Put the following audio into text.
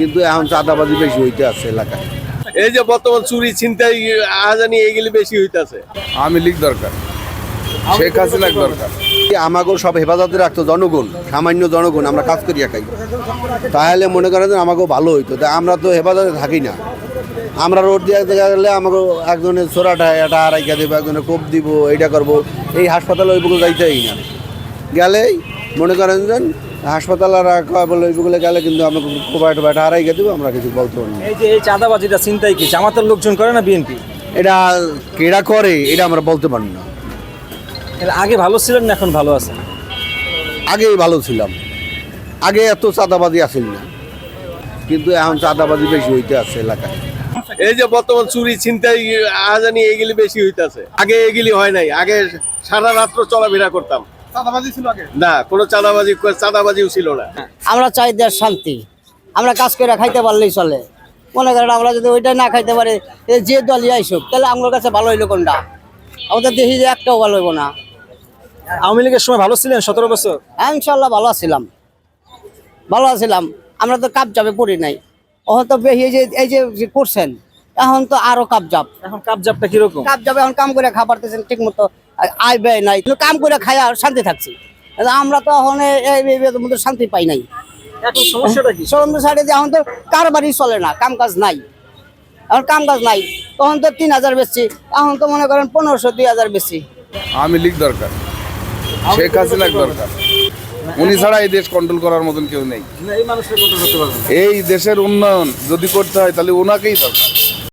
কিন্তু এখন চাঁদাবাজি বেশি হইতে আছে এলাকায়। এই যে বর্তমান চুরি ছিনতাই আজানি এইগুলি বেশি হইতাছে। আওয়ামী লীগ দরকার, শেখ হাসিনা দরকার। আমাকেও সব হেফাজতে রাখতো জনগণ, সামান্য জনগণ, আমরা কাজ করিয়া খাই। তাহলে মনে করেন যে আমাকেও ভালো হইতো। তা আমরা তো হেফাজতে থাকি না। আমরা রোড দিয়ে গেলে আমাকে একজনের ছোড়াটা এটা আড়াইকা দেবো, একজনের কোপ দিব, এইটা করবো। এই হাসপাতালে ওইগুলো যাইতেই না। গেলেই মনে করেন যে হাসপাতাল আর বলে ওইগুলো গেলে কিন্তু আমাকে কোপায় টোপায়টা আড়াইকা দেবো, আমরা কিছু বলতে পারি না। এই যে এই চাঁদাবাজিটা চিন্তাই কি জামাতের লোকজন করে না বিএনপি? এটা কেডা করে এটা আমরা বলতে পারি না। এর আগে ভালো ছিলেন না এখন ভালো আছেন? আগেই ভালো ছিলাম, আগে এত চাঁদাবাজি আসেন না, কিন্তু এখন চাঁদাবাজি বেশি হইতে আছে এলাকায়। এই যে বর্তমান চুরি ছিনতাই আজানি এইগুলি বেশি হইতাছে। আগে এগুলি হয় নাই। আগে সারা রাত্র চলাফেরা করতাম। চাঁদাবাজি ছিল আগে? না, কোনো চাঁদাবাজিও ছিল না। আমরা চাই দেশ শান্তি, আমরা কাজ করে খাইতে পারলেই চলে। মনে করেন আমরা যদি ওইটা না খাইতে পারি, যে দলই আইসুক, তাহলে আমার কাছে ভালো হইলো কোনটা? আমাদের দেখি যে একটাও ভালো হইব না। আওয়ামী লীগের সময় ভালো ছিলেন 17 বছর? ইনশাল্লাহ ভালো আছিলাম, ভালো আছিলাম। আমরা তো কাপ যাবে পড়ি নাই। এখন তো এই যে করছেন, এখন তো আরো কাপ যাপ। এখন কাপজাপটা কিরকম? কাপ যাবে এখন কাম করে খাবারতেছেন ঠিক মতো, আয় ব্যয় নাই, কিন্তু কাম করে খাই আর শান্তি থাকছি। আমরা তো এখন এই মধ্যে শান্তি পাই নাই। এখন সমস্যাটা কি? সরন্দ সাইডে যে এখন তো কারবারই চলে না, কাম কাজ নাই। এখন কাম কাজ নাই, তখন তো 3000 বেশি, এখন তো মনে করেন 1500 2000 বেশি। আওয়ামী লীগ দরকার, শেখ হাসিনা দরকার। উনি ছাড়া এই দেশ কন্ট্রোল করার মতন কেউ নেই। এই মানুষের কন্ট্রোল করতে পারবেন? এই দেশের উন্নয়ন যদি করতে হয় তাহলে ওনাকেই দরকার।